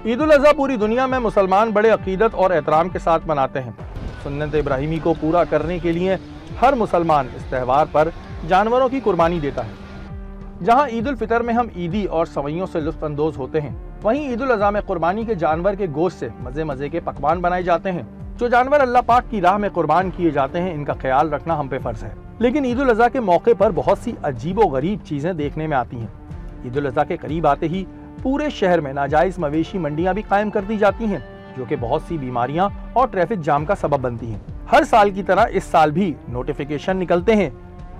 ईद उल अज़हा पूरी दुनिया में मुसलमान बड़े अकीदत और एहतराम के साथ मनाते हैं। सुन्नत इब्राहिमी को पूरा करने के लिए हर मुसलमान इस त्यौहार पर जानवरों की कुर्बानी देता है। जहां ईद उल फितर में हम ईदी और सवैयों से लुत्फ अंदोज होते हैं, वहीं ईद उल अज़हा में कुर्बानी के जानवर के गोश्त से मजे मजे के पकवान बनाए जाते हैं। जो जानवर अल्लाह पाक की राह में कुर्बान किए जाते हैं, इनका ख्याल रखना हम पे फर्ज है। लेकिन ईद उल अज़हा के मौके पर बहुत सी अजीबो गरीब चीजें देखने में आती हैं। ईद उल अज़हा के करीब आते ही पूरे शहर में नाजायज मवेशी मंडियां भी कायम कर दी जाती हैं, जो कि बहुत सी बीमारियां और ट्रैफिक जाम का सबब बनती हैं। हर साल की तरह इस साल भी नोटिफिकेशन निकलते हैं,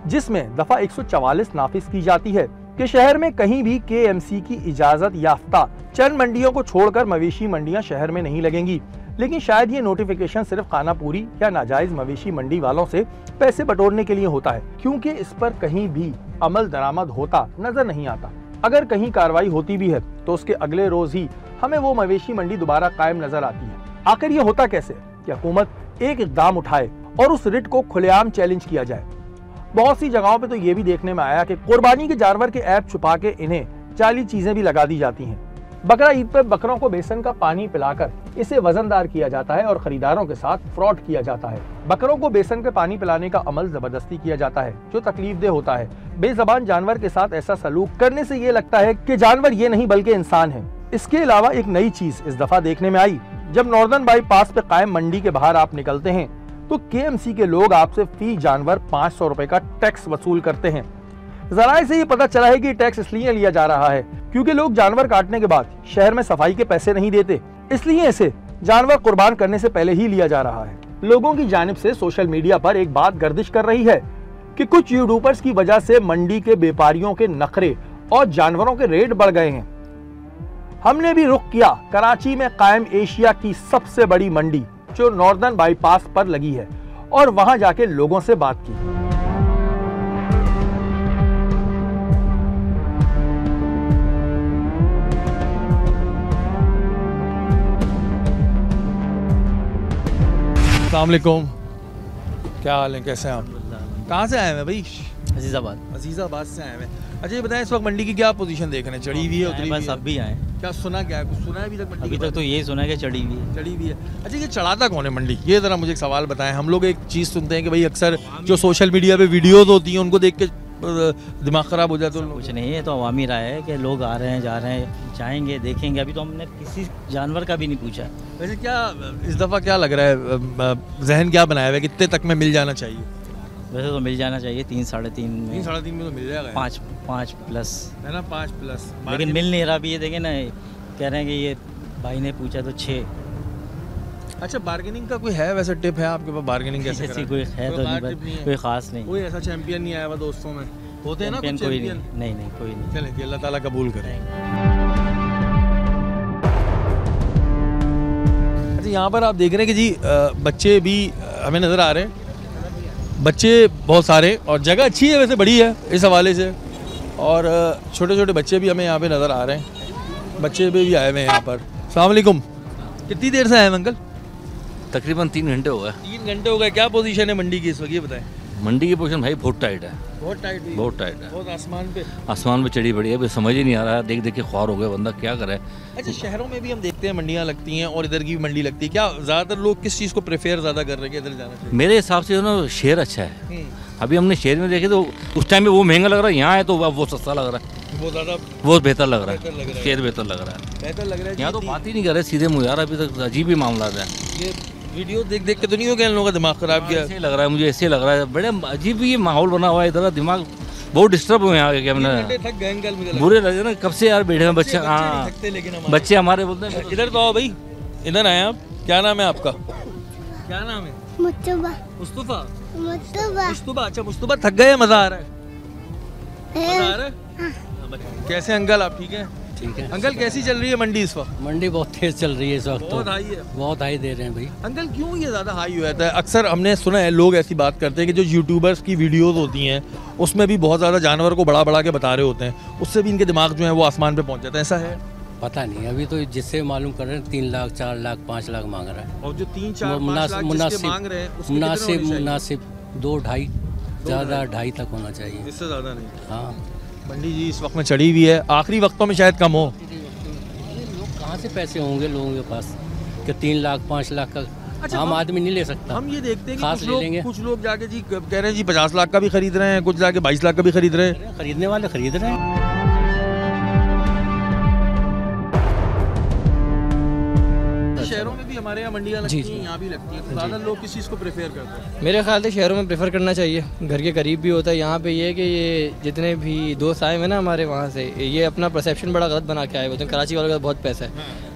जिसमें दफा 144 नाफिज की जाती है कि शहर में कहीं भी KMC की इजाजत याफ्ता चंद मंडियों को छोड़कर मवेशी मंडियां शहर में नहीं लगेंगी। लेकिन शायद ये नोटिफिकेशन सिर्फ खानापूरी या नाजायज मवेशी मंडी वालों से पैसे बटोरने के लिए होता है, क्योंकि इस पर कहीं भी अमल दरामद होता नजर नहीं आता। अगर कहीं कार्रवाई होती भी है तो उसके अगले रोज ही हमें वो मवेशी मंडी दोबारा कायम नजर आती है। आखिर ये होता कैसे कि हुकूमत एक इकदाम उठाए और उस रिट को खुलेआम चैलेंज किया जाए। बहुत सी जगहों पे तो ये भी देखने में आया कि कुर्बानी के जानवर के ऐप छुपा के इन्हें जाली चीजें भी लगा दी जाती हैं। बकरा ईद पर बकरों को बेसन का पानी पिलाकर इसे वजनदार किया जाता है और खरीदारों के साथ फ्रॉड किया जाता है। बकरों को बेसन के पानी पिलाने का अमल जबरदस्ती किया जाता है, जो तकलीफदेह होता है। बेजबान जानवर के साथ ऐसा सलूक करने से ये लगता है कि जानवर ये नहीं बल्कि इंसान है। इसके अलावा एक नई चीज इस दफा देखने में आई। जब नॉर्दर्न बाईपास पे कायम मंडी के बाहर आप निकलते हैं तो KMC के लोग आपसे फी जानवर 500 रुपए का टैक्स वसूल करते हैं। जराए से ये पता चला है कि टैक्स इसलिए लिया जा रहा है क्योंकि लोग जानवर काटने के बाद शहर में सफाई के पैसे नहीं देते, इसलिए इसे जानवर कुर्बान करने से पहले ही लिया जा रहा है। लोगों की जानिब से सोशल मीडिया पर एक बात गर्दिश कर रही है कि कुछ यूट्यूबर्स की वजह से मंडी के व्यापारियों के नखरे और जानवरों के रेट बढ़ गए हैं। हमने भी रुख किया कराची में कायम एशिया की सबसे बड़ी मंडी जो नॉर्दर्न बाईपास पर लगी है और वहां जाके लोगों से बात की। अस्सलाम वालेकुम, क्या हाल है, कैसे हैं आप? कहाँ से आए हैं भाई? अजीज़ाबाद से आए हैं। अच्छा ये बताएं, इस वक्त मंडी की क्या पोजीशन देख रहे हैं? चढ़ी हुई है, उतरी हुई है? सब भी आए। क्या सुना, क्या है कुछ सुना है अभी तक? अभी तक तो यही सुना है कि चढ़ी हुई है। चढ़ी हुई है। अच्छा ये चढ़ाता कौन है मंडी? ये ज़रा मुझे एक सवाल बताएं। हम लोग एक चीज़ सुनते हैं कि भाई अक्सर जो सोशल मीडिया पे वीडियोज़ होती हैं उनको देख के दिमाग ख़राब हो जाता है। कुछ नहीं है, तो अवामी राय है कि लोग आ रहे हैं, जा रहे हैं, जाएंगे, देखेंगे। अभी तो हमने किसी जानवर का भी नहीं पूछा। वैसे क्या इस दफ़ा क्या लग रहा है, जहन क्या बनाया हुआ है, कितने तक में मिल जाना चाहिए? वैसे तो मिल जाना चाहिए 3 साढ़े 3 में। 3 साढ़े 3 में तो मिल जाएगा। 5 प्लस है ना, 5 प्लस। लेकिन मिल नहीं रहा। अभी ये देखें ना, कह रहे हैं कि ये भाई ने पूछा तो 6। अच्छा बार्गेनिंग का कोई है वैसे टिप है आपके पास? बार्गेनिंग कैसे ऐसी कोई है तो नहीं, कोई खास नहीं। कोई ऐसा चैंपियन नहीं आया हुआ दोस्तों में? होते हैं ना कुछ चैंपियन? नहीं कोई नहीं। चलें, अल्लाह ताला कबूल करे। अच्छा यहाँ पर आप देख रहे हैं कि जी बच्चे भी हमें नज़र आ रहे हैं, बच्चे बहुत सारे, और जगह अच्छी है वैसे, बड़ी है इस हवाले से, और छोटे छोटे बच्चे भी हमें यहाँ पे नज़र आ रहे हैं। बच्चे भी आए हुए हैं यहाँ पर। अस्सलाम वालेकुम, कितनी देर से आए हैं अंकल? तकरीबन 3 घंटे हो गए। 3 घंटे हो गए। क्या पोजीशन है मंडी की इस वक्त, ये बताएं? मंडी की पोजीशन भाई बहुत टाइट है। बहुत टाइट है। बहुत टाइट है। बहुत आसमान पे चढ़ी पड़ी है। अभी समझ ही नहीं आ रहा है, देख देख के ख्वार हो गया बंदा, क्या करे। अच्छा शहरों में भी हम देखते हैं मंडियाँ लगती हैं और इधर की भी मंडी लगती है, क्या ज़्यादातर लोग किस चीज़ को प्रेफर ज़्यादा कर रहे हैं कि इधर जाना चाहिए? मेरे हिसाब से ना शेर अच्छा है। अभी हमने शेर में देखे तो उस टाइम में वो महंगा लग रहा है, यहाँ है तो अब वो सस्ता लग रहा है, वो ज़्यादा वो बेहतर लग रहा है। शेर बेहतर लग रहा है। बेहतर लग रहा है। यहाँ तो बात ही नहीं कर रहे सीधे मुँह यार, अभी तक अजीब ही मामला है। ये वीडियो देख देख के तो नहीं हो गया इन लोगों का दिमाग खराब किया? ऐसे लग रहा है मुझे, ऐसे लग रहा है। बड़े अजीब ही माहौल बना हुआ है इधर, दिमाग बहुत डिस्टर्ब हुए यहाँ के। हमने बुरे लगे ना, कब से यार बैठे हैं बच्चे। हाँ बच्चे हमारे बोलते हैं इधर तो आओ भाई, इधर आए आप। क्या नाम है आपका? क्या नाम है? मुस्तफा। अच्छा मुस्तफा, थक गए? मजा आ रहा है? मजा आ रहा है? कैसे अंकल आप ठीक है? ठीक है अंकल कैसी चल रही है मंडी इस वक्त? मंडी बहुत तेज चल रही है इस वक्त। बहुत हाई है। बहुत हाई दे रहे हैं भाई। अंकल क्यों ये ज़्यादा हाई हुआ है? अक्सर हमने सुना है, लोग ऐसी बात करते हैं कि जो यूट्यूबर्स की वीडियोस होती हैं उसमें भी बहुत ज़्यादा जानवर को बढ़ा के बता रहे होते हैं, उससे भी इनके दिमाग जो है वो आसमान पे पहुंच जाता है। ऐसा है? पता नहीं, अभी तो जिससे मालूम कर रहे हैं 3 लाख 4 लाख 5 लाख मांग रहा है। और जो 3-4-5 लाख जिसके मांग रहे हैं उसके कितने होने चाहिए? मुनासिब 2-2.5, ज़्यादा 2.5 तक होना चाहिए, इससे ज़्यादा नहीं। हाँ मंडी जी इस वक्त में चढ़ी हुई है, आखिरी वक्तों में शायद कम हो। लोग कहाँ कहाँ से पैसे होंगे लोगों के पास कि 3 लाख 5 लाख का आम आदमी नहीं ले सकता। हम ये देखते हैं खास ले लेंगे। कि कुछ लोग जाके जी कह रहे हैं जी 50 लाख का भी खरीद रहे हैं, कुछ जाके 22 लाख का भी खरीद रहे हैं। खरीदने वाले खरीद रहे हैं। शहरों में भी हमारे यहाँ मंडियाँ लगती हैं, यहाँ भी लगती हैं, तो ज़्यादा लोग किस चीज़ को प्रेफर करते हैं? मेरे ख्याल से शहरों में प्रेफर करना चाहिए, घर के करीब भी होता है। यहाँ पे ये है कि ये जितने भी दोस्त आए हुए ना हमारे वहाँ से, ये अपना परसेप्शन बड़ा गलत बना के आए हुए थे। कराची वालों का बहुत पैसा है,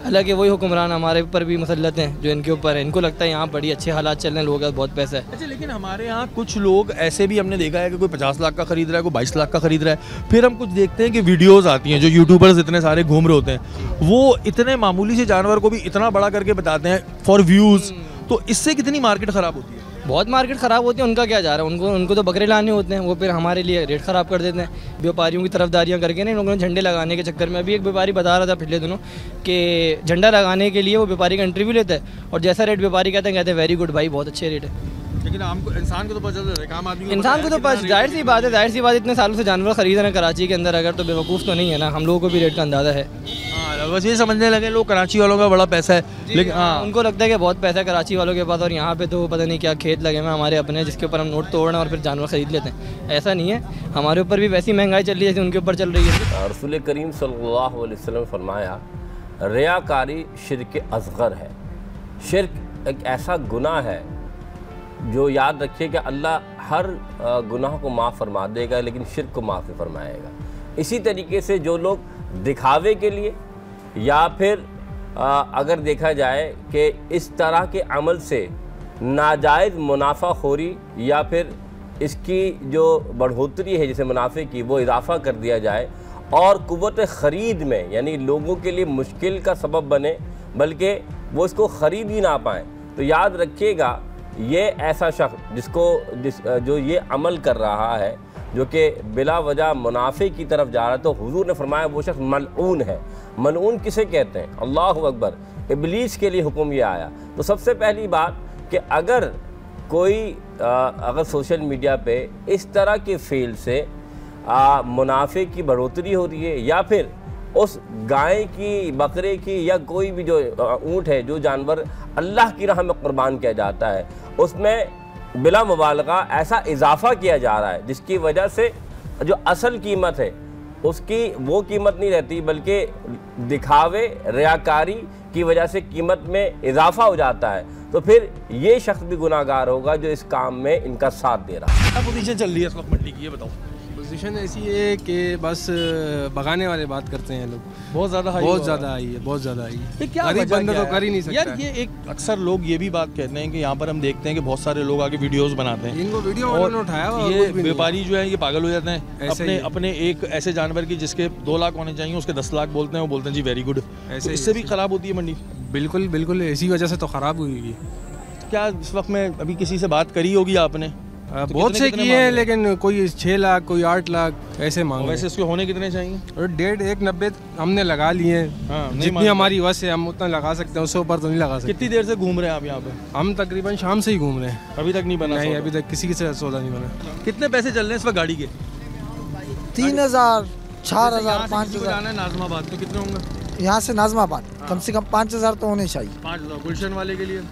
हालांकि वही हुक्मरान हमारे ऊपर भी मुसल्लत हैं जो इनके ऊपर है। इनको लगता है यहाँ बड़ी अच्छे हालात चल रहे हैं, लोगों का बहुत पैसा है। अच्छा, लेकिन हमारे यहाँ कुछ लोग ऐसे भी हमने देखा है कि कोई 50 लाख का खरीद रहा है, कोई 22 लाख का खरीद रहा है। फिर हम कुछ देखते हैं कि वीडियोस आती हैं जो यूट्यूबर्स इतने सारे घूम रहे होते हैं, वो इतने मामूली से जानवर को भी इतना बड़ा करके बताते हैं फॉर व्यूज़। तो इससे कितनी मार्केट ख़राब होती है? बहुत मार्केट ख़राब होती है। उनका क्या जा रहा है, उनको तो बकरे लाने होते हैं, वो फिर हमारे लिए रेट ख़राब कर देते हैं। व्यापारियों की तरफदारियाँ करके ना इन लोगों ने झंडे लगाने के चक्कर में, अभी एक व्यापारी बता रहा था पिछले दिनों कि झंडा लगाने के लिए वो व्यापारी का इंटरव्यू लेता है और जैसा रेट व्यापारी कहते हैं वेरी गुड भाई, बहुत अच्छे रेट है। लेकिन हमको इंसान को तो पता चल रहा है, आम आदमी इंसान को तो बस जाहिर सी बात है, इतने सालों से जानवर खरीद रहे हैं कराची के अंदर, अगर तो बेवकूफ़ तो नहीं है ना, हम लोगों को भी रेट का अंदाज़ा है। हाँ, बस ये समझने लगे लोग कराची वालों का बड़ा पैसा है, लेकिन हाँ उनको लगता है कि बहुत पैसा है कराची वालों के पास, और यहाँ पे तो पता नहीं क्या खेत लगे हुए हमारे अपने, जिसके ऊपर हम नोट तोड़ रहे हैं और फिर जानवर खरीद लेते हैं। ऐसा नहीं है, हमारे ऊपर भी वैसी महंगाई चल रही है जैसे उनके ऊपर चल रही है। रसूल करीम सल्लल्लाहु अलैहि वसल्लम ने फरमाया, रियाकारी शिर्क असग़र है। शिर्क एक ऐसा गुनाह है जो याद रखिए कि अल्लाह हर गुनाह को माफ़ फरमा देगा, लेकिन शिर्क को माफ़ नहीं फरमाएगा। इसी तरीके से जो लोग दिखावे के लिए या फिर अगर देखा जाए कि इस तरह के अमल से नाजायज़ मुनाफाखोरी या फिर इसकी जो बढ़ोतरी है जैसे मुनाफे की, वो इजाफ़ा कर दिया जाए और कुव्वत ख़रीद में यानी लोगों के लिए मुश्किल का सबब बने, बल्कि वो इसको ख़रीद ही ना पाएँ, तो याद रखिएगा ये ऐसा शख्स जो ये अमल कर रहा है, जो कि बिला वजह मुनाफे की तरफ जा रहा है, तो हुजूर ने फरमाया वो शख्स मलऊन है। मलऊन किसे कहते हैं? अल्लाहु अकबर, इबलीस के लिए हुक्म ये आया। तो सबसे पहली बात कि अगर कोई अगर सोशल मीडिया पे इस तरह के फेल से मुनाफे की बढ़ोतरी हो रही है, या फिर उस गाय की, बकरे की, या कोई भी जो ऊँट है, जो जानवर अल्लाह की राह में कुर्बान किया जाता है, उसमें बिला मुबालगा ऐसा इजाफा किया जा रहा है जिसकी वजह से जो असल कीमत है उसकी वो कीमत नहीं रहती, बल्कि दिखावे, रियाकारी की वजह से कीमत में इजाफा हो जाता है। तो फिर ये शख्स भी गुनाहगार होगा जो इस काम में इनका साथ दे रहा है। क्या पोजीशन चल रही है इस वक्त मंडी की, ये बताओ। पोजीशन ऐसी है कि बस भगाने वाले बात करते हैं लोग, बहुत ज़्यादा आई है, बहुत ज़्यादा आई है। क्या गरीब बंदा तो कर ही नहीं सकता यार। ये एक अक्सर लोग ये भी बात कहते हैं कि यहाँ पर हम देखते हैं कि बहुत सारे लोग आके वीडियोस बनाते हैं, इनको वीडियो उन्होंने उठाया और ये व्यापारी जो है ये पागल हो जाते हैं अपने एक ऐसे जानवर की जिसके 2 लाख होने चाहिए उसके 10 लाख बोलते हैं, वो बोलते हैं जी वेरी गुड। तो इससे भी ख़राब होती है मंडी। बिल्कुल बिल्कुल, इसी वजह से तो ख़राब हुई है। क्या इस वक्त में अभी किसी से बात करी होगी आपने? बहुत से किए हैं, लेकिन कोई 6 लाख, कोई 8 लाख ऐसे मांग रहे हैं। वैसे इसके होने कितने चाहिए? और 1.90 हमने लगा लिए हैं। हाँ, जितनी हमारी वजह से हम उतना लगा सकते हैं, उससे ऊपर तो नहीं लगा सकते। कितनी देर से घूम रहे हैं आप यहाँ पे? हम तकरीबन शाम से ही घूम रहे हैं, अभी तक नहीं बना? नहीं, अभी तक किसी से सौदा नहीं बना। कितने पैसे चल रहे हैं इस वक्त गाड़ी के? 3000, 4000, 5000। जाना है नाजमाबाद तो कितने होंगे? यहाँ से नाजमाबाद कम से कम 5000 तो होने चाहिए। 5000 गुलशन वाले के लिए?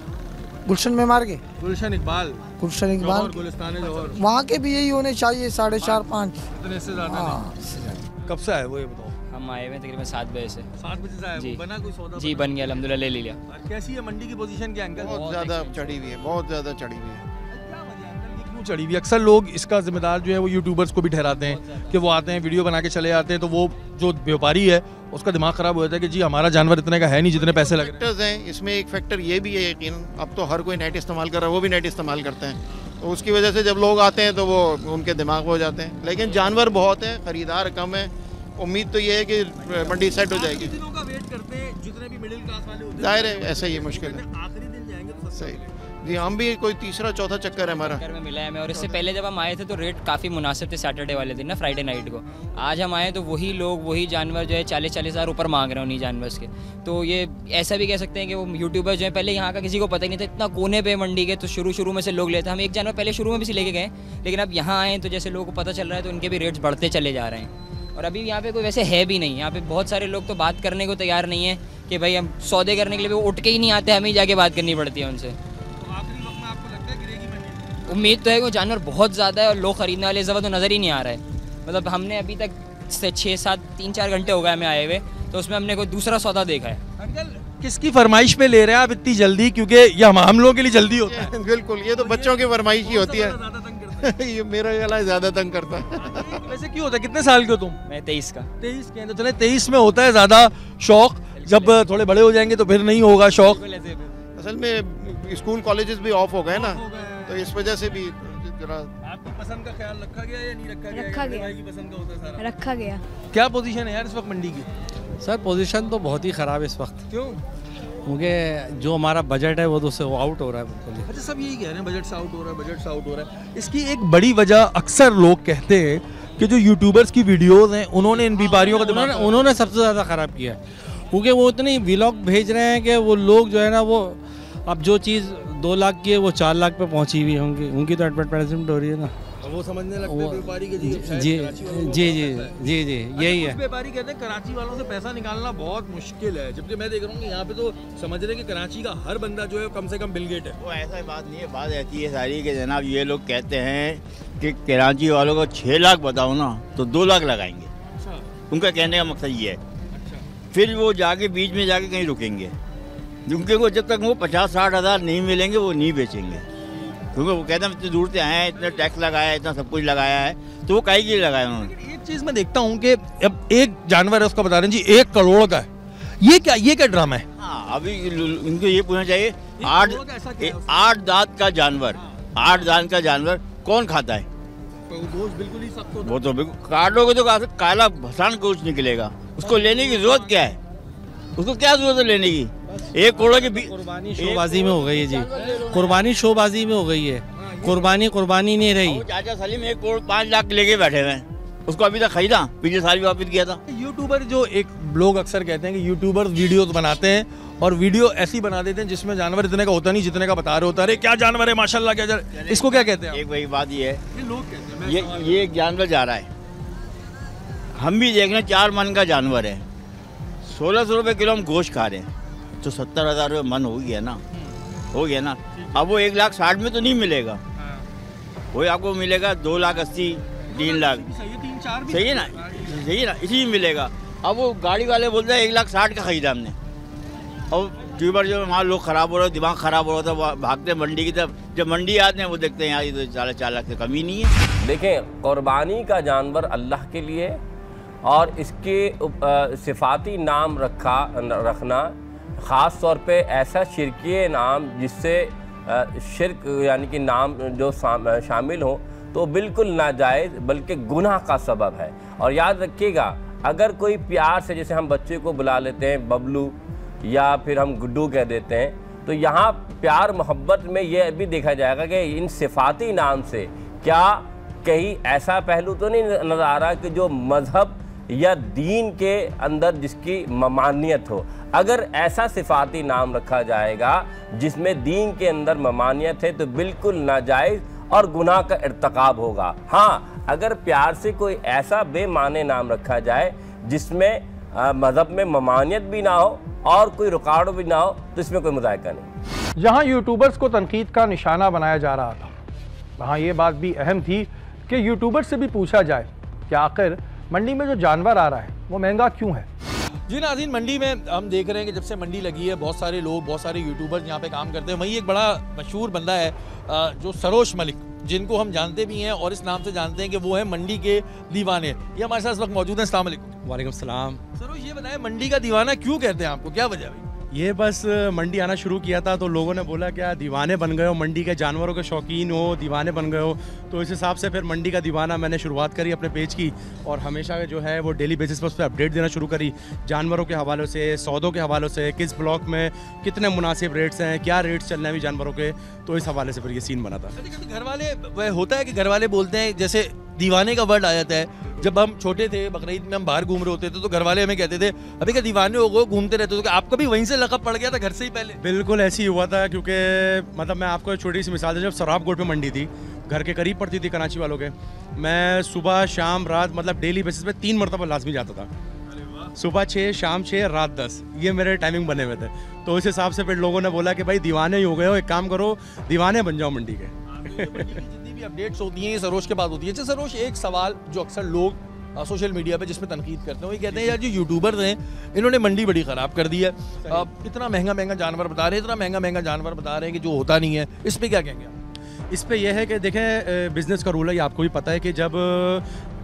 गुलशन में मार के गुलशन इकबाल, गुलिस्तान जौहर, वहाँ के भी यही होने चाहिए 4.5, 5। इतने से ज़्यादा नहीं। कब से आए वो, ये बताओ? हम आए हुए तकरीबन 7 बजे से। 7 बजे से आए जी। वो बना कोई सौदा? जी बन गया अल्हम्दुलिल्लाह, ले लिया। कैसी है मंडी की पोजीशन क्या अंकल? बहुत ज़्यादा चढ़ी हुई है, बहुत ज़्यादा चढ़ी हुई है। क्या वजह है अंकल, ये क्यों चढ़ी हुई है? अक्सर लोग इसका जिम्मेदार जो है वो यूट्यूबर्स को भी ठहराते हैं कि वो आते हैं वीडियो बना के चले जाते हैं, तो वो जो व्यापारी है उसका दिमाग ख़राब हो जाता है कि जी हमारा जानवर इतने का है नहीं जितने पैसे लग रहे हैं। इसमें एक फैक्टर ये भी है यकीन, अब तो हर कोई नेट इस्तेमाल कर रहा है, वो भी नेट इस्तेमाल करते हैं, तो उसकी वजह से जब लोग आते हैं तो वो उनके दिमाग हो जाते हैं। लेकिन जानवर बहुत है, ख़रीदार कम है। उम्मीद तो ये है कि मंडी सेट हो जाएगी। जाहिर है ऐसा ही मुश्किल है। सही जी, हम भी कोई तीसरा चौथा चक्कर है हमारा में मिला है हमें। और इससे पहले जब हम आए थे तो रेट काफ़ी मुनासिब थे सैटरडे वाले दिन ना, फ्राइडे नाइट को। आज हम आए तो वही लोग वही जानवर जो है 40-40 हज़ार ऊपर मांग रहे हैं उन्हीं जानवर के। तो ये ऐसा भी कह सकते हैं कि वो यूट्यूबर जो है पहले यहाँ का किसी को पता ही नहीं था, इतना कोने पे मंडी के, तो शुरू में से लोग लेते। हम एक जानवर पहले शुरू में भी लेके गए, लेकिन अब यहाँ आए तो जैसे लोगों को पता चल रहा है तो उनके भी रेट्स बढ़ते चले जा रहे हैं। और अभी यहाँ पे कोई वैसे है भी नहीं, यहाँ पे बहुत सारे लोग तो बात करने को तैयार नहीं है कि भाई हम सौदे करने के लिए वो उठ के ही नहीं आते, हमें ही जाके बात करनी पड़ती है उनसे। उम्मीद तो है कि जानवर बहुत ज़्यादा है और लोग ख़रीदने वाले ज़्यादा तो नज़र ही नहीं आ रहा है। मतलब हमने अभी तक से 6-7 3-4 घंटे हो गए हमें आए हुए, तो उसमें हमने कोई दूसरा सौदा देखा है। अंकल किसकी फरमाइश पे ले रहे हैं आप इतनी जल्दी, क्योंकि ये हम लोगों के लिए जल्दी होता है? बिल्कुल, ये तो बच्चों की फरमाइश ही होती है। ये मेरा वाला ज़्यादा तंग करता है। वैसे क्यों होता है? कितने साल के हो तुम? मैं 23 का। 23 के हैं, तो चले 23 में होता है ज़्यादा शौक, जब थोड़े बड़े हो जाएंगे तो फिर नहीं होगा शौक। असल में स्कूल कॉलेजेस भी ऑफ हो गए ना, तो इस वजह से भी जरा। आपकी पसंद का ख्याल रखा गया या नहीं रखा गया? रखा गया। भाई की पसंद का होता है सारा? रखा गया। क्या पोजीशन है यार इस वक्त मंडी की? सर पोजीशन तो बहुत ही ख़राब है इस वक्त, क्यों? क्योंकि जो हमारा बजट है वो तो उससे आउट हो रहा है बिल्कुल। अच्छा, सब यही कह रहे हैं बजट से आउट हो रहा है, बजट से आउट हो रहा है। इसकी एक बड़ी वजह अक्सर लोग कहते हैं कि जो यूट्यूबर्स की वीडियोस हैं उन्होंने इन व्यापारियों का उन्होंने सबसे ज़्यादा ख़राब किया है, क्योंकि वो इतनी व्लॉग भेज रहे हैं कि वो लोग जो है ना, वो अब जो चीज़ 2 लाख की है वो 4 लाख पे पहुंची हुई होंगी, उनकी तो एडवर्टाइजमेंट हो रही है ना, वो समझने लगते हैं व्यापारी के। जी यही है। व्यापारी कहते हैं कराची वालों से पैसा निकालना बहुत मुश्किल है, जबकि मैं देख रहा हूँ कि यहाँ पे तो समझ रहे हैं कि कराची का हर बंदा जो है कम से कम बिल गेट है। वो ऐसा बात नहीं है, बात ऐसी है सारी कि जनाब ये लोग कहते हैं कि कराची वालों को 6 लाख बताओ ना तो 2 लाख लगाएंगे। अच्छा। उनका कहने का मकसद ये है। फिर वो जाके बीच में जाके कहीं रुकेंगे, क्योंकि वो जब तक वो 50-60 हज़ार नहीं मिलेंगे वो नहीं बेचेंगे, क्योंकि वो कहते हैं इतनी दूर से आए हैं, इतना टैक्स लगाया है, इतना सब कुछ लगाया है, तो वो काहे के लिए लगाया उन्होंने। एक चीज़ मैं देखता हूँ कि अब एक जानवर है उसका बता रहे हैं जी 1 करोड़ का है, ये क्या ड्रामा है? हाँ, अभी इनको ये पूछना चाहिए 8 दांत का जानवर, 8 दांत का जानवर कौन खाता है? बिल्कुल ही सख्त होता है। वो तो बिल्कुल काटोगे तो काला भसान कुछ निकलेगा, उसको लेने की जरूरत क्या है? उसको क्या जरूरत है लेने की? 1 करोड़ की कुर्बानी शोबाजी में हो गई है जी, कुर्बानी शोबाजी में हो गई है, कुर्बानी नहीं रही। चाचा सलीम 1 करोड़ 5 लाख लेके बैठे हुए हैं, उसको अभी तक खरीदा, पिछले साल भी वापस किया था। यूट्यूबर जो एक लोग अक्सर कहते हैं कि यूट्यूबर्स वीडियोस बनाते हैं और वीडियो ऐसी बना देते हैं जिसमें जानवर इतने का होता नहीं जितने का बता रहे होता है। अरे क्या जानवर है माशाल्लाह, क्या जानवर, इसको क्या कहते हैं? एक वही बात ये है, ये लोग कहते हैं ये एक जानवर जा रहा है, हम भी देख रहे हैं 4 मन का जानवर है, 1600 रुपये किलो हम गोश्त खा रहे हैं, तो 70,000 रुपये मन हो गया ना, हो गया ना। अब वो 1,60,000 में तो नहीं मिलेगा, वही आपको मिलेगा 2,80,000 3 लाख, सही है ना, सही है ना, इसी में मिलेगा। अब वो गाड़ी वाले बोलते हैं 1,60,000 का खरीदा हमने, और ट्यूबर जो वहाँ लोग ख़राब हो रहे, दिमाग ख़राब हो रहा था, भागते मंडी की तरफ, जब मंडी आते हैं वो देखते हैं यार ये तो 4 लाख से कमी नहीं है। देखें, कुर्बानी का जानवर अल्लाह के लिए और इसके सिफाती नाम रखना ख़ास तौर पे ऐसा शिरकिए नाम जिससे शिरक यानी कि नाम जो शामिल हो तो बिल्कुल नाजायज़ बल्कि गुनाह का सबब है। और याद रखिएगा, अगर कोई प्यार से जैसे हम बच्चे को बुला लेते हैं बबलू या फिर हम गुड्डू कह देते हैं, तो यहाँ प्यार मोहब्बत में ये भी देखा जाएगा कि इन सिफाती नाम से क्या कहीं ऐसा पहलू तो नहीं नज़र आ रहा कि जो मज़हब या दीन के अंदर जिसकी ममानियत हो। अगर ऐसा सिफाती नाम रखा जाएगा जिसमें दीन के अंदर ममानियत है तो बिल्कुल नाजायज़ और गुनाह का इर्तकाब होगा। हाँ, अगर प्यार से कोई ऐसा बेमाने नाम रखा जाए जिसमें मज़हब में ममानियत भी ना हो और कोई रुकावट भी ना हो तो इसमें कोई मुज़ायका नहीं। जहाँ यूट्यूबर्स को तनकीद का निशाना बनाया जा रहा था, वहाँ ये बात भी अहम थी कि यूट्यूबर्स से भी पूछा जाए कि आखिर मंडी में जो जानवर आ रहा है वो महंगा क्यों है। जी नाज़रीन, मंडी में हम देख रहे हैं कि जब से मंडी लगी है बहुत सारे लोग, बहुत सारे यूट्यूबर्स यहाँ पे काम करते हैं। वहीं एक बड़ा मशहूर बंदा है जो सरोश मलिक, जिनको हम जानते भी हैं और इस नाम से जानते हैं कि वो है मंडी के दीवाने। ये हमारे साथ इस वक्त मौजूद हैं। अस्सलाम वालेकुम। वालेकुम सलाम। सरोश, ये बताएं मंडी का दीवाना क्यों कहते हैं आपको, क्या वजह है? ये बस मंडी आना शुरू किया था तो लोगों ने बोला क्या दीवाने बन गए हो, मंडी के जानवरों के शौकीन हो, दीवाने बन गए हो, तो इस हिसाब से फिर मंडी का दीवाना मैंने शुरुआत करी अपने पेज की और हमेशा जो है वो डेली बेसिस पर उस पर अपडेट देना शुरू करी, जानवरों के हवालों से, सौदों के हवालों से, किस ब्लॉक में कितने मुनासिब रेट्स हैं, क्या रेट्स चल रहे हैं जानवरों के, तो इस हवाले से फिर ये सीन बना था। घर वाले होता है कि घर वाले बोलते हैं, जैसे दीवाने का वर्ड आ जाता है, जब हम छोटे थे बकरीद में हम बाहर घूम रहे होते थे तो घर वाले हमें कहते थे अभी क्या दीवाने हो गए, घूमते रहते हो, तो आपका भी वहीं से लक़ब पड़ गया था घर से ही पहले? बिल्कुल ऐसे ही हुआ था, क्योंकि मतलब मैं आपको एक छोटी सी मिसाल है, जब सराबकोट में मंडी थी, घर के करीब पड़ती थी कराची वालों के, मैं सुबह शाम रात मतलब डेली बेसिस पे 3 मरतबा लाजमी जाता था। सुबह 6, शाम 6, रात 10, ये मेरे टाइमिंग बने हुए थे। तो उस हिसाब से फिर लोगों ने बोला कि भाई दीवाने ही हो गए हो, एक काम करो दीवाने बन जाओ मंडी के। जितनी भी अपडेट्स होती हैं ये सरोज के बाद होती है। अच्छा सरोज, एक सवाल जो अक्सर लोग सोशल मीडिया पे जिसमें तनकीद करते हैं वो ये कहते हैं यार जो यूट्यूबर्स हैं इन्होंने मंडी बड़ी ख़राब कर दी है, इतना महंगा जानवर बता रहे हैं, इतना महंगा जानवर बता रहे हैं कि जो होता नहीं है, इस पर क्या कहेंगे आप? इस पे यह है कि देखें बिज़नेस का रूल है, ये आपको भी पता है कि जब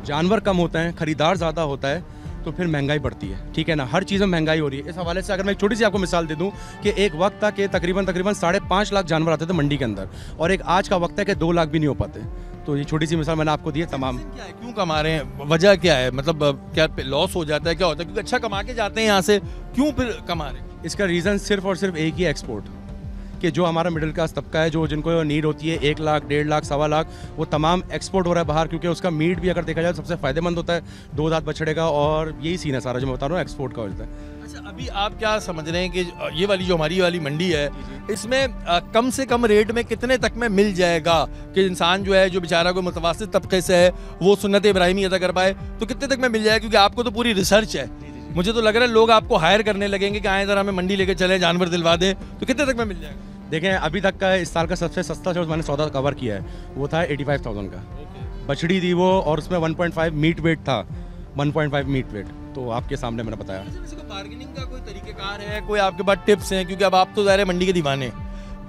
जानवर कम होते हैं, ख़रीदार ज़्यादा होता है, तो फिर महंगाई बढ़ती है, ठीक है ना। हर चीज़ में महंगाई हो रही है। इस हवाले से अगर मैं एक छोटी सी आपको मिसाल दे दूं कि एक वक्त था कि तकरीबन 5.5 लाख जानवर आते थे मंडी के अंदर, और एक आज का वक्त है कि 2 लाख भी नहीं हो पाते। तो ये छोटी सी मिसाल मैंने आपको दी है। तमाम क्या है, क्यों कमा रहे हैं, वजह क्या है, मतलब क्या लॉस हो जाता है, क्या होता है? क्योंकि अच्छा कमा के जाते हैं यहाँ से, क्यों फिर कमा रहे हैं? इसका रीज़न सिर्फ और सिर्फ एक ही, एक्सपोर्ट। कि जो हमारा मिडिल क्लास तबका है, जो जिनको नीड होती है 1 लाख, 1.5 लाख, 1.25 लाख, वो तमाम एक्सपोर्ट हो रहा है बाहर, क्योंकि उसका मीट भी अगर देखा जाए सबसे फ़ायदेमंद होता है, 2 दांत बछड़े का, और यही सीन है सारा जो मैं बता रहा हूँ, एक्सपोर्ट का होता है। अच्छा, अभी आप क्या समझ रहे हैं कि ये वाली जो हमारी वाली मंडी है, इसमें कम से कम रेट में कितने तक में मिल जाएगा कि इंसान जो है, जो बेचारा कोई मुतवासित तबके से है, वो सुन्नत इब्राहिमी अदा कर पाए, तो कितने तक में मिल जाएगा? क्योंकि आपको तो पूरी रिसर्च है, मुझे तो लग रहा है लोग आपको हायर करने लगेंगे कि आए ज़रा हमें मंडी लेके चले, जानवर दिलवा दें, तो कितने तक में मिल जाएगा? देखें, अभी तक का इस साल का सबसे सस्ता जो मैंने सौदा कवर किया है वो था 85,000 का। बछड़ी थी वो, और उसमें 1.5 मीट वेट था, 1.5 मीट वेट। तो आपके सामने मैंने बताया। बार्गेनिंग का कोई तरीकेकार है, कोई आपके पास टिप्स हैं? क्योंकि अब आप तो ज़ाहिर है मंडी के दीवाने,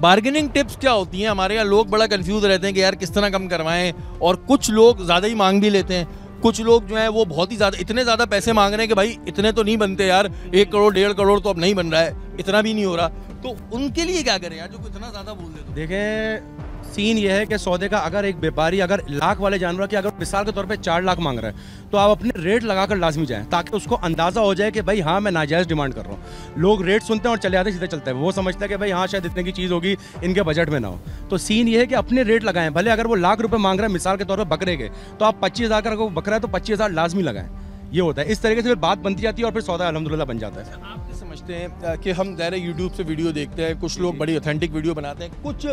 बार्गेनिंग टिप्स क्या होती हैं? हमारे यहाँ लोग बड़ा कंफ्यूज रहते हैं कि यार किस तरह कम करवाएं, और कुछ लोग ज़्यादा ही मांग भी लेते हैं, कुछ लोग जो है वो बहुत ही ज़्यादा, इतने ज़्यादा पैसे मांग रहे हैं कि भाई इतने तो नहीं बनते यार, 1 करोड़ 1.5 करोड़ तो अब नहीं बन रहा है, इतना भी नहीं हो रहा, तो उनके लिए क्या करें यार जो इतना ज़्यादा बोल देते? देखें, सीन ये है कि सौदे का अगर एक व्यापारी अगर लाख वाले जानवर की अगर मिसाल के तौर पे 4 लाख मांग रहा है, तो आप अपने रेट लगाकर लाजमी जाएं, ताकि उसको अंदाज़ा हो जाए कि भाई हाँ मैं नाजायज़ डिमांड कर रहा हूँ। लोग रेट सुनते हैं और चले आते सीधे चलते हैं, वो समझते हैं कि भाई हाँ शायद इतने की चीज़ होगी, इनके बजट में ना हो। तो सीन ये है कि अपने रेट लगाएं, भले अगर वो लाख रुपये मांग रहा है मिसाल के तौर पर बकरे के, तो आप 25,000 का अगर बकरा है तो 25,000 लाजमी लगाएं। ये होता है, इस तरीके से फिर बात बनती जाती है और फिर सौदा अल्हम्दुलिल्लाह बन जाता है। आप क्या समझते हैं कि हम ज़ाहिर यूट्यूब से वीडियो देखते हैं, कुछ लोग बड़ी ऑथेंटिक वीडियो बनाते हैं, कुछ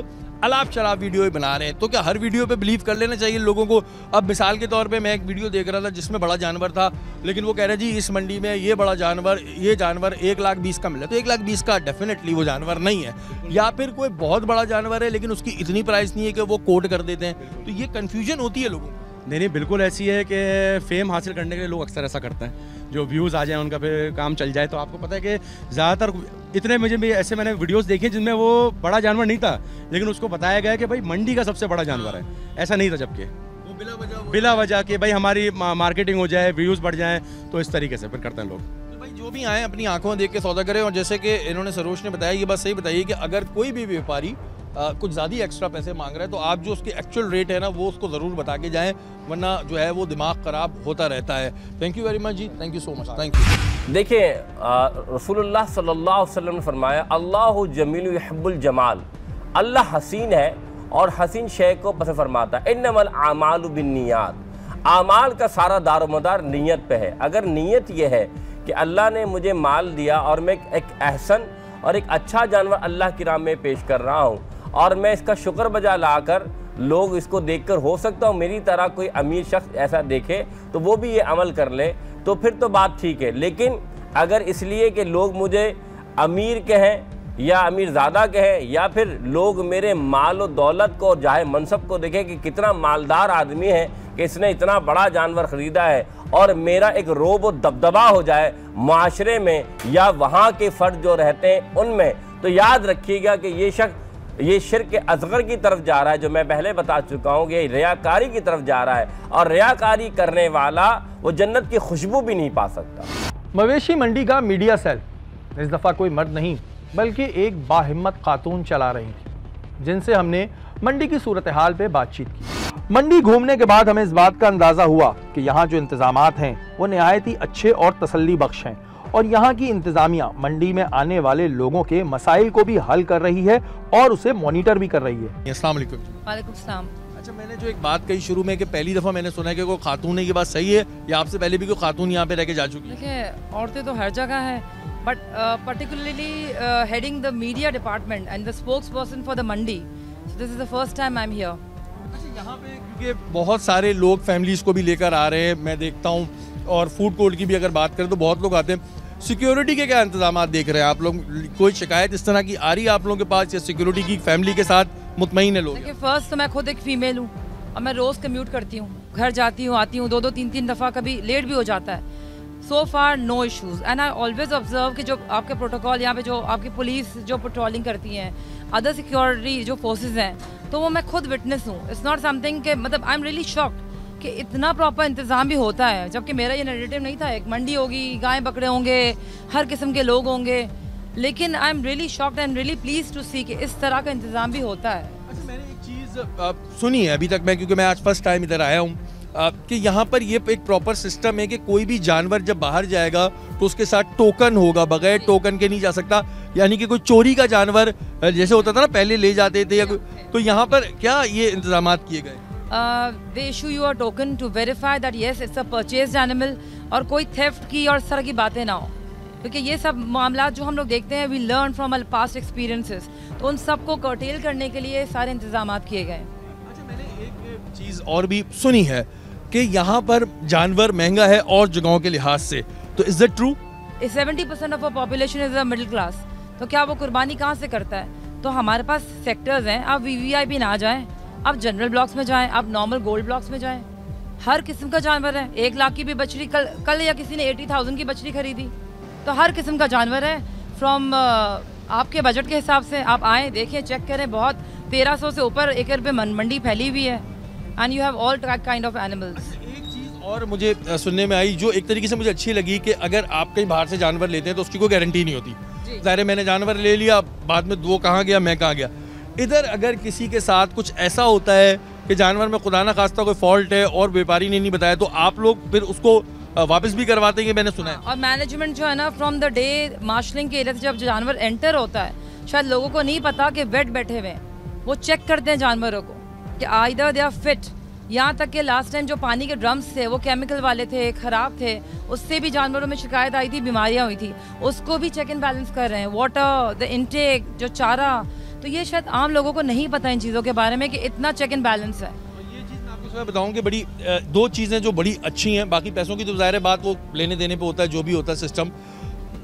अलाप शराब वीडियो ही बना रहे हैं, तो क्या हर वीडियो पे बिलीव कर लेना चाहिए लोगों को? अब मिसाल के तौर पे मैं एक वीडियो देख रहा था जिसमें बड़ा जानवर था, लेकिन वो कह रहे जी इस मंडी में ये बड़ा जानवर, ये जानवर 1,20,000 का मिला, तो 1,20,000 का डेफिनेटली वो जानवर नहीं है, या फिर कोई बहुत बड़ा जानवर है लेकिन उसकी इतनी प्राइस नहीं है कि वो कोट कर देते हैं, तो ये कन्फ्यूजन होती है लोगों को। नहीं, बिल्कुल ऐसी है कि फेम हासिल करने के लिए लोग अक्सर ऐसा करते हैं, जो व्यूज़ आ जाए उनका फिर काम चल जाए। तो आपको पता है कि ज़्यादातर इतने मुझे भी ऐसे मैंने वीडियोस देखे जिनमें वो बड़ा जानवर नहीं था, लेकिन उसको बताया गया कि भाई मंडी का सबसे बड़ा जानवर है, ऐसा नहीं था, जबकि बिला वजह कि भाई हमारी मार्केटिंग हो जाए, व्यूज़ बढ़ जाएँ, तो इस तरीके से फिर करते हैं लोग। तो भाई जो भी आए अपनी आंखों में देख के सौदा करें, और जैसे कि इन्होंने सरोज ने बताया, ये बात सही बताइए कि अगर कोई भी व्यापारी कुछ ज़्यादा एक्स्ट्रा पैसे मांग रहा है, तो आप जो उसके एक्चुअल रेट है ना वो उसको ज़रूर बता के जाएं, वरना जो है वो दिमाग ख़राब होता रहता है। थैंक यू वेरी मच जी, thank you so much, thank you. देखिए, रसूलुल्लाह सल्लल्लाहु अलैहि वसल्लम ने फरमाया, अल्लाहु जमीलु युहिब्बुल जमाल, अल्लाह हसीन है और हसीन शय को पसंद फरमाता है। इन्नमल आमालु बिन्नियात, आमाल का सारा दारोमदार नीयत पे है। अगर नीयत ये है कि अल्लाह ने मुझे माल दिया और मैं एक एहसन और एक अच्छा जानवर अल्लाह की राह में पेश कर रहा हूँ, और मैं इसका शुक्र बजा लाकर लोग इसको देखकर हो सकता हूँ मेरी तरह कोई अमीर शख्स ऐसा देखे तो वो भी ये अमल कर ले, तो फिर तो बात ठीक है। लेकिन अगर इसलिए कि लोग मुझे अमीर कहें या अमीर ज़्यादा कहें, या फिर लोग मेरे माल और दौलत को और जाहे मनसब को देखें कि कितना मालदार आदमी है कि इसने इतना बड़ा जानवर ख़रीदा है, और मेरा एक रोब और दबदबा हो जाए माशरे में या वहाँ के फ़र्द जो रहते हैं उनमें, तो याद रखिएगा कि ये शख्स ये शिर्क असगर की तरफ जा रहा है, जो मैं पहले बता चुका हूँ, ये रियाकारी की तरफ जा रहा है, और रियाकारी करने वाला वो जन्नत की खुशबू भी नहीं पा सकता। मवेशी मंडी का मीडिया सेल इस दफ़ा कोई मर्द नहीं बल्कि एक बाहिम्मत खातून चला रही थी, जिनसे हमने मंडी की सूरत हाल पे बातचीत की। मंडी घूमने के बाद हमें इस बात का अंदाज़ा हुआ कि यहाँ जो इंतज़ामात हैं वो नहायत ही अच्छे और तसल्ली बख्श हैं, और यहाँ की इंतज़ामिया मंडी में आने वाले लोगों के मसाइल को भी हल कर रही है और उसे मॉनिटर भी कर रही है। अस्सलाम वालेकुम। वालेकुम सलाम। अच्छा, मैंने जो एक बात कही शुरू में कि पहली दफ़ा मैंने सुना है कि कोई खातून है, ये बात सही है या आपसे पहले भी कोई खातून यहाँ पे रह के जा चुकी है? देखिए, औरतें तो हर जगह है, but particularly heading the media department and the spokes person for the Mandi, so this is the first time I am here. अच्छा, यहाँ पे क्योंकि बहुत सारे लोग फैमिलीज़ को भी लेकर आ रहे हैं, मैं देखता हूँ, और फूड कोर्ट की भी अगर बात करें तो बहुत लोग आते हैं। सिक्योरिटी के क्या इंतजाम देख रहे हैं आप लोग? कोई शिकायत इस तरह की आ रही है आप लोगों के पास, या सिक्योरिटी की फैमिली के साथ मुतमईन है लोग? देखिए, फर्स्ट तो मैं खुद एक फीमेल हूँ और मैं रोज़ कम्यूट करती हूँ, घर जाती हूँ, आती हूँ, 2-2 3-3 दफ़ा, कभी लेट भी हो जाता है। So far no issues and I always observe कि जो आपके प्रोटोकॉल यहाँ पे जो आपकी पुलिस जो पेट्रोलिंग करती हैं, अदर सिक्योरिटी जो फोर्सेज हैं, तो वो मैं खुद विटनेस हूँ। इट्स नॉट समथिंग के मतलब आई एम रियली शॉक्ड कि इतना प्रॉपर इंतज़ाम भी होता है, जबकि मेरा ये नैरेटिव नहीं था। एक मंडी होगी, गाय बकरे होंगे, हर किस्म के लोग होंगे, लेकिन I am really shocked and really please to see कि इस तरह का इंतज़ाम भी होता है। अच्छा, मैंने एक चीज़ सुनी है अभी तक मैं, क्योंकि मैं आज फर्स्ट टाइम इधर आया हूँ, कि यहाँ पर ये एक प्रॉपर सिस्टम है कि कोई भी जानवर जब बाहर जाएगा तो उसके साथ टोकन होगा, बगैर टोकन के नहीं जा सकता। यानी कि कोई चोरी का जानवर जैसे होता था ना पहले ले जाते थे, या तो यहाँ पर क्या ये इंतजाम किए गए? They issue you a token to verify that yes it's a purchased animal, और कोई थेफ्ट की और इस तरह की बातें ना हो, क्योंकि ये सब मामला जो हम लोग देखते हैं we learn from our past experiences, तो उन सबको कर्टेल करने के लिए सारे इंतजाम किए गए। अच्छा, मैंने एक चीज़ और भी सुनी है कि यहाँ पर जानवर महंगा है और जगहों के लिहाज से, तो is that true? 70% of population is a middle class, तो क्या वो कुर्बानी कहाँ से करता है? तो हमारे पास सेक्टर्स हैं, आप VVIP ना जाएं, आप जनरल ब्लॉक्स में जाएं, आप नॉर्मल गोल्ड ब्लॉक्स में जाएं, हर किस्म का जानवर है। 1 लाख की भी बछड़ी कल या किसी ने 80,000 की बछड़ी खरीदी, तो हर किस्म का जानवर है। फ्रॉम आपके बजट के हिसाब से आप आएँ, देखें, चेक करें। बहुत 1300 से ऊपर एकड़ पे मंडी फैली हुई है and you have all kind of animals. एक चीज़ और मुझे सुनने में आई जो एक तरीके से मुझे अच्छी लगी कि अगर आप कहीं बाहर से जानवर लेते हैं तो उसकी कोई गारंटी नहीं होती। ज़ाहिर मैंने जानवर ले लिया, बाद में वो कहाँ गया, मैं कहाँ गया। इधर अगर किसी के साथ कुछ ऐसा होता है कि जानवर में खुदा ना खास्ता कोई फॉल्ट है और व्यापारी ने नहीं बताया, तो आप लोग फिर उसको वापस भी करवाते हैं, मैंने सुना है। और मैनेजमेंट जो है ना, फ्रॉम द डे मार्शलिंग के एरिया से जब जानवर एंटर होता है, शायद लोगों को नहीं पता कि वेट बैठे हुए हैं, वो चेक करते हैं जानवरों को कि आइदर दे आर फिट। यहाँ तक कि लास्ट टाइम जो पानी के ड्रम्स थे वो केमिकल वाले थे, ख़राब थे, उससे भी जानवरों में शिकायत आई थी, बीमारियाँ हुई थी, उसको भी चेक एंड बैलेंस कर रहे हैं। वाटर, द इनटेक, जो चारा, तो ये शायद आम लोगों को नहीं पता इन चीज़ों के बारे में कि इतना चेक एंड बैलेंस है। ये चीज़ मैं आपको बताऊँ कि बड़ी 2 चीज़ें जो बड़ी अच्छी हैं, बाकी पैसों की तो ज़ाहिर है बात, वो लेने देने पे होता है, जो भी होता है सिस्टम।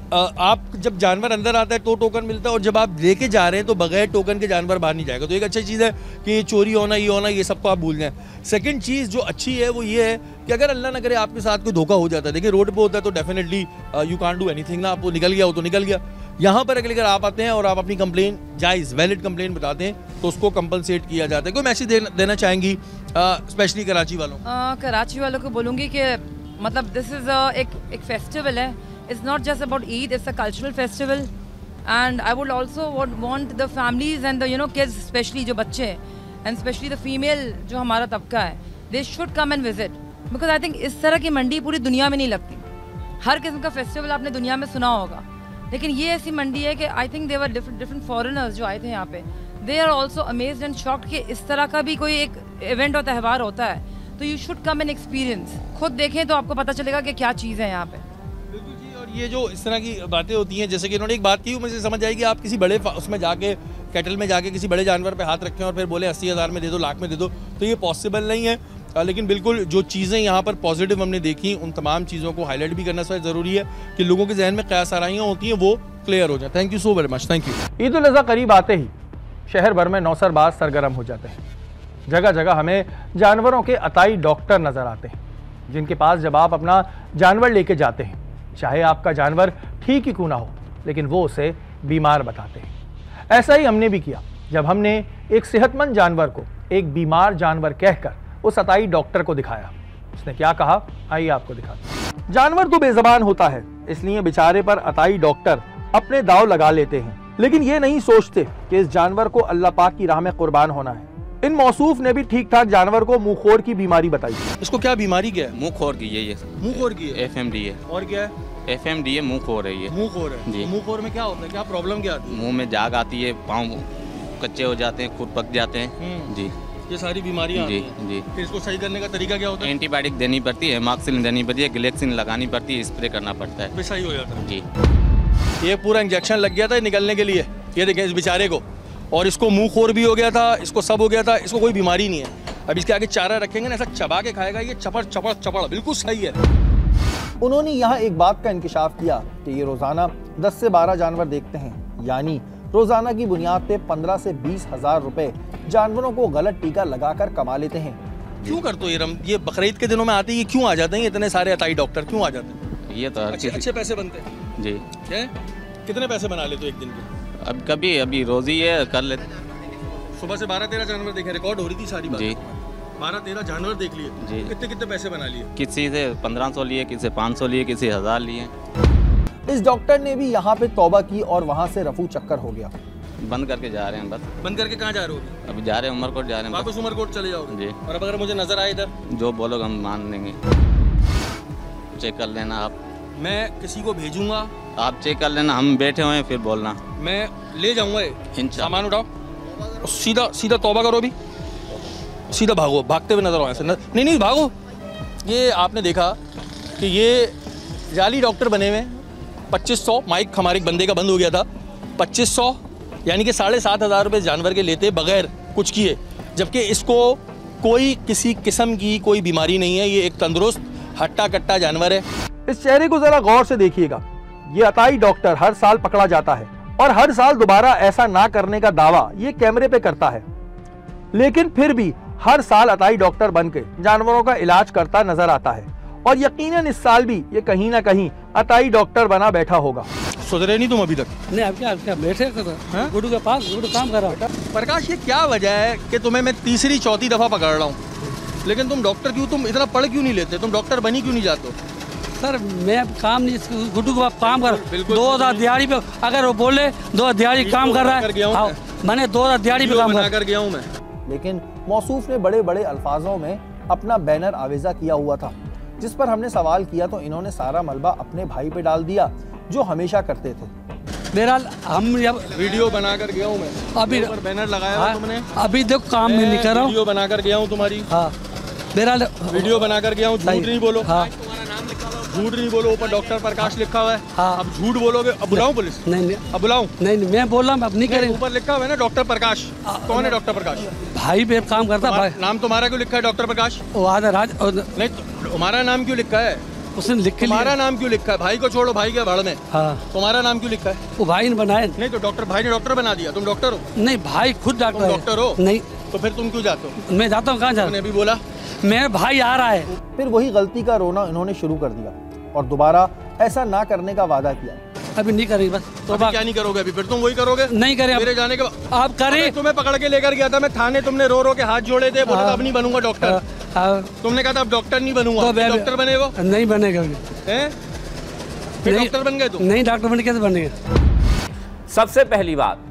आप जब जानवर अंदर आता है तो टोकन मिलता है, और जब आप लेके जा रहे हैं तो बगैर टोकन के जानवर बाहर नहीं जाएगा। तो एक अच्छी चीज़ है कि ये चोरी होना, ये होना, ये सबको आप भूल जाएं। सेकंड चीज़ जो अच्छी है वो ये है कि अगर अल्लाह ना करे आपके साथ कोई धोखा हो जाता है, देखिए रोड पे होता है तो definitely you can't do anything ना, आपको निकल गया हो तो निकल गया। यहाँ पर अगर आप आते हैं और आप अपनी कंप्लेन जायज़ वैलिड कंप्लेन बताते हैं तो उसको कंपनसेट किया जाता है। कोई मैसेज देना चाहेंगी स्पेशली कराची वालों? कराची वालों को बोलूँगी कि मतलब दिस इज़ एक फेस्टिवल है, it's not just about Eid, it's a cultural festival, and I would also want the families and the kids, especially जो बच्चे and especially the female जो हमारा तबका है, they should come and visit, because I think इस तरह की मंडी पूरी दुनिया में नहीं लगती। हर किस्म का फेस्टिवल आपने दुनिया में सुना होगा, लेकिन ये ऐसी मंडी है कि I think they were different foreigners जो आए थे यहाँ पे, they are also amazed and shocked कि इस तरह का भी कोई एक इवेंट और त्यौहार होता है, तो you should come and experience, खुद देखें तो आपको पता चलेगा कि क्या चीज़ है यहाँ पे। ये जो इस तरह की बातें होती हैं, जैसे कि इन्होंने एक बात की, मुझे समझ आएगी, आप किसी बड़े उसमें जाके कैटल में जाके किसी बड़े जानवर पे हाथ रखें और फिर बोले 80,000 में दे दो, लाख में दे दो, तो ये पॉसिबल नहीं है। लेकिन बिल्कुल जो चीज़ें यहाँ पर पॉजिटिव हमने देखी, उन तमाम चीज़ों को हाईलाइट भी करना ज़रूरी है कि लोगों के जहन में क्या सराहियाँ होती हैं वो क्लियर हो जाए। Thank you so very much, thank you. Eid ul Azha करीब आते ही शहर भर में नौसरबाज सरगर्म हो जाते हैं। जगह जगह हमें जानवरों के अताई डॉक्टर नज़र आते हैं, जिनके पास जब आप अपना जानवर लेके जाते हैं, चाहे आपका जानवर ठीक ही क्यों ना हो, लेकिन वो उसे बीमार बताते हैं। ऐसा ही हमने भी किया जब हमने एक सेहतमंद जानवर को एक बीमार जानवर कहकर उस अताई डॉक्टर को दिखाया। उसने क्या कहा, आइए आपको दिखाते हैं। जानवर तो बेज़बान होता है, इसलिए बेचारे पर अताई डॉक्टर अपने दाव लगा लेते हैं, लेकिन ये नहीं सोचते कि इस जानवर को अल्लाह पाक की राह में कुर्बान होना है। इन मौसूफ ने भी ठीक ठाक जानवर को मुंहखोर की बीमारी बताई। इसको क्या बीमारी क्या है? मुंहखोर की है, ये मुंहखोर की है, FMD है। और क्या है? FMD है, मुंहखोर है ये। मुंहखोर है जी। मुंहखोर में क्या होता है, क्या प्रॉब्लम क्या आती है? मुंह में जाग आती है, पाँव कच्चे हो जाते हैं, खुद पक जाते हैं जी, ये सारी बीमारियां जी आती हैं। जी। फिर इसको सही करने का तरीका क्या होता है? एंटीबायोटिक देनी पड़ती है, एमॉक्सिलिन देनी पड़ती है, ग्लेक्सिन लगानी पड़ती है, स्प्रे करना पड़ता है, फिर सही हो जाता है जी। ये पूरा इंजेक्शन लग गया था निकलने के लिए, ये देखें इस बेचारे को, और इसको मुंहखोर भी हो गया था, इसको सब हो गया था, इसको कोई बीमारी नहीं है। अब इसके आगे चारा रखेंगे ना, ऐसा चबा के खाएगा, ये चपड़ चपड़ चपड़ बिल्कुल सही है। उन्होंने यहाँ एक बात का इंकिशाफ किया कि ये रोजाना 10 से 12 जानवर देखते हैं, यानी रोजाना की बुनियाद पे 15 से 20 हजार रुपए जानवरों को गलत टीका लगाकर कमा लेते हैं। क्यों करते हो ये बकरीद के दिनों में आते हैं, ये क्यों आ जाते हैं इतने सारे अताई डॉक्टर, क्यों आ जाते हैं? ये तो अच्छे पैसे बनते हैं जी। कितने पैसे बना लेते हो एक दिन के? अब कभी अभी रोजी है कर लेते। सुबह से 12-13 जानवर देखे, रिकॉर्ड हो रही थी सारी बात जी। 12-13 जानवर देख लिए जी। कितने पैसे बना लिए? किसी से 1500 लिए, किसी से 500 लिए, किसी 1000 लिए। इस डॉक्टर ने भी यहाँ पे तौबा की और वहाँ से रफू चक्कर हो गया। बंद करके जा रहे हैं बस। बंद करके कहाँ जा रहे हो? अभी जा रहे हैं उमरकोट जा रहे हैं। वापस उमरकोट चले जाओगे? जी। और अब अगर मुझे नजर आए इधर? जो बोलोगे हम मान लेंगे। चेक कर लेना आप। मैं किसी को भेजूंगा, आप चेक कर लेना, हम बैठे हुए हैं फिर बोलना। मैं ले जाऊंगा। सामान उठाओ, सीधा तौबा करो, अभी सीधा भागो, भागते हुए नजर आओ ऐसे। नहीं भागो। ये आपने देखा कि ये जाली डॉक्टर बने हुए 2500, माइक हमारे एक बंदे का बंद हो गया था, 2500 यानी कि 7,500 रुपये जानवर के लेते बगैर कुछ किए, जबकि इसको कोई किसी किस्म की कोई बीमारी नहीं है। ये एक तंदुरुस्त हट्टा कट्टा जानवर है। इस चेहरे को जरा गौर से देखिएगा। ये अताई डॉक्टर हर साल पकड़ा जाता है और हर साल दोबारा ऐसा ना करने का दावा ये कैमरे पे करता है, लेकिन फिर भी हर साल अताई डॉक्टर बनके जानवरों का इलाज करता नजर आता है और यकीनन इस साल भी ये कहीं ना कहीं अताई डॉक्टर बना बैठा होगा। सुधरे नहीं तुम अभी तक? नहीं, अब क्या बैठे कर गुड्डू के पास, गुड्डू काम कर रहा है। प्रकाश, ये क्या वजह है कि तुम्हें मैं तीसरी चौथी दफा पकड़ रहा हूँ, लेकिन तुम डॉक्टर क्यों, तुम इतना पढ़ क्यों नहीं लेते, तुम डॉक्टर बनी क्यों नहीं जाते? सर मैं काम नहीं, गुड्डू के पास काम कर 2000 दिहाड़ी पे, अगर वो बोले 2000 दिहाड़ी काम कर रहा है, मैंने 2000 दिहाड़ी पे काम कर गया हूँ मैं। लेकिन मौसूफ ने बड़े बड़े अल्फाजों में अपना बैनर आवेजा किया हुआ था, जिस पर हमने सवाल किया तो इन्होंने सारा मलबा अपने भाई पे डाल दिया, जो हमेशा करते थे। मेरा हम वीडियो बना कर गया हूँ मैं, अभी बैनर लगाया तुमने, अभी देखो काम में नहीं कर रहा हूँ। वीडियो बना कर गया हूँ तुम्हारी। हाँ, मेरा वीडियो बना कर गया हूँ, झूठ नहीं बोलो। हाँ, झूठ नहीं बोलो, ऊपर डॉक्टर प्रकाश लिखा हुआ है। हाँ, अब झूठ बोलोगे अब बुलाऊं पुलिस? नहीं, अब बुलाऊं? नहीं, मैं बोल रहा हूँ अब नहीं करेंगे। ऊपर लिखा हुआ है ना डॉक्टर प्रकाश। कौन है डॉक्टर प्रकाश? भाई पे काम करता भाई। नाम तुम्हारा क्यों लिखा है डॉक्टर प्रकाश? नहीं, तुम्हारा नाम क्यों लिखा है? उसने लिख के तुम्हारा नाम क्यों लिखा है? भाई को छोड़ो, भाई के भड़ में। हाँ, तुम्हारा नाम क्यों लिखा है? वो भाई ने बनाया। नहीं तो डॉक्टर भाई ने डॉक्टर बना दिया, तुम डॉक्टर हो? नहीं, भाई खुद डॉक्टर डॉक्टर हो? नहीं तो फिर तुम क्यों जाते हो? मैं जाता हूँ। कहाँ जा रहा? भी बोला मेरा भाई आ रहा है। फिर वही गलती का रोना इन्होंने शुरू कर दिया और दोबारा ऐसा ना करने का वादा किया। अभी नहीं करेगी बस। तो क्या नहीं करोगे अभी? फिर तुम वही करोगे? नहीं करे मेरे जाने के बाद आप करें। तुम्हें पकड़ के लेकर गया था मैं थाने, तुमने रो रो के हाथ जोड़े थे, बोला अब नहीं बनूंगा डॉक्टर। तुमने कहा था अब डॉक्टर नहीं बनूंगा, डॉक्टर बने वो? नहीं बनेगा। डॉक्टर बन गए तुम? नहीं, डॉक्टर बन कैसे बनेंगे? सबसे पहली बात,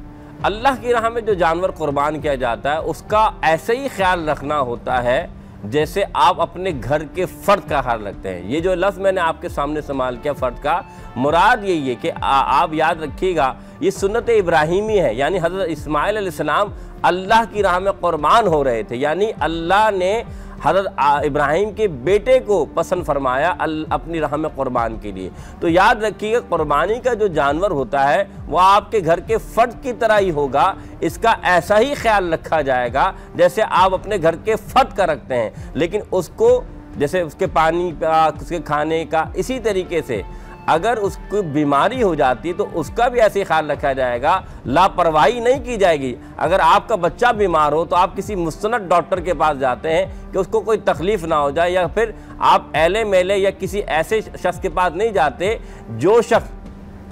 अल्लाह की राह में जो जानवर कुर्बान किया जाता है उसका ऐसे ही ख्याल रखना होता है जैसे आप अपने घर के फ़र्द का ख्याल रखते हैं। ये जो लफ्ज़ मैंने आपके सामने इस्तेमाल किया फ़र्द का, मुराद यही है कि आप याद रखिएगा ये सुन्नत इब्राहीमी है, यानी हज़रत इस्माइल अलैहिस्सलाम अल्लाह की राह में कुर्बान हो रहे थे, यानी अल्लाह ने हज़रत इब्राहीम के बेटे को पसंद फरमाया अपनी राह में कुर्बान के लिए। तो याद रखिएगा कुर्बानी का जो जानवर होता है वह आपके घर के फ़र्द की तरह ही होगा, इसका ऐसा ही ख्याल रखा जाएगा जैसे आप अपने घर के फ़र्द का रखते हैं, लेकिन उसको जैसे उसके पानी का, उसके खाने का, इसी तरीके से अगर उसको बीमारी हो जाती है तो उसका भी ऐसे ख्याल रखा जाएगा, लापरवाही नहीं की जाएगी। अगर आपका बच्चा बीमार हो तो आप किसी मुस्तनद डॉक्टर के पास जाते हैं कि उसको कोई तकलीफ़ ना हो जाए, या फिर आप एले मेले या किसी ऐसे शख्स के पास नहीं जाते जो शख्स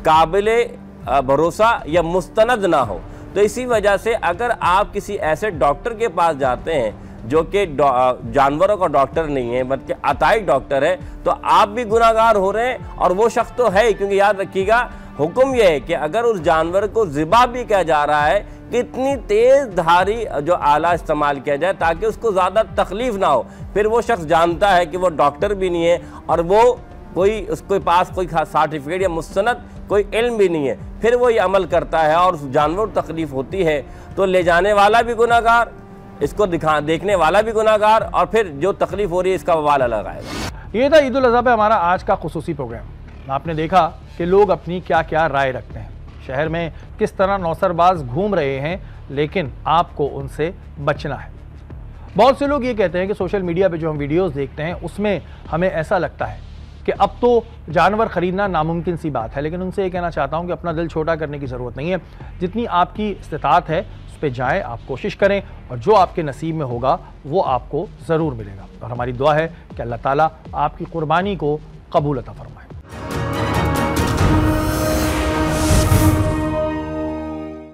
काबिले भरोसा या मुस्तनद ना हो। तो इसी वजह से अगर आप किसी ऐसे डॉक्टर के पास जाते हैं जो कि जानवरों का डॉक्टर नहीं है बल्कि अताई डॉक्टर है, तो आप भी गुनाहगार हो रहे हैं और वो शख्स तो है ही, क्योंकि याद रखिएगा हुक्म यह है कि अगर उस जानवर को ज़िबा भी किया जा रहा है कि इतनी तेज़ धारी जो आला इस्तेमाल किया जाए ताकि उसको ज़्यादा तकलीफ़ ना हो। फिर वो शख्स जानता है कि वो डॉक्टर भी नहीं है और वो कोई उसके पास कोई सर्टिफिकेट या मुस्तनद कोई इल्म भी नहीं है, फिर वो ये अमल करता है और उस जानवर को तकलीफ़ होती है, तो ले जाने वाला भी गुनाहगार, इसको देखने वाला भी गुनाहगार, और फिर जो तकलीफ हो रही है इसका वाला लगाएगा। ये था ईद उल अज़हा पे हमारा आज का खुसूसी प्रोग्राम। आपने देखा कि लोग अपनी क्या क्या राय रखते हैं, शहर में किस तरह नौसरबाज घूम रहे हैं, लेकिन आपको उनसे बचना है। बहुत से लोग ये कहते हैं कि सोशल मीडिया पे जो हम वीडियोस देखते हैं उसमें हमें ऐसा लगता है कि अब तो जानवर ख़रीदना नामुमकिन सी बात है, लेकिन उनसे ये कहना चाहता हूँ कि अपना दिल छोटा करने की ज़रूरत नहीं है। जितनी आपकी इस्तिताअत है उस पर जाएँ, आप कोशिश करें और जो आपके नसीब में होगा वो आपको ज़रूर मिलेगा। और हमारी दुआ है कि अल्लाह ताला आपकी कुर्बानी को कबूल अता फरमाए।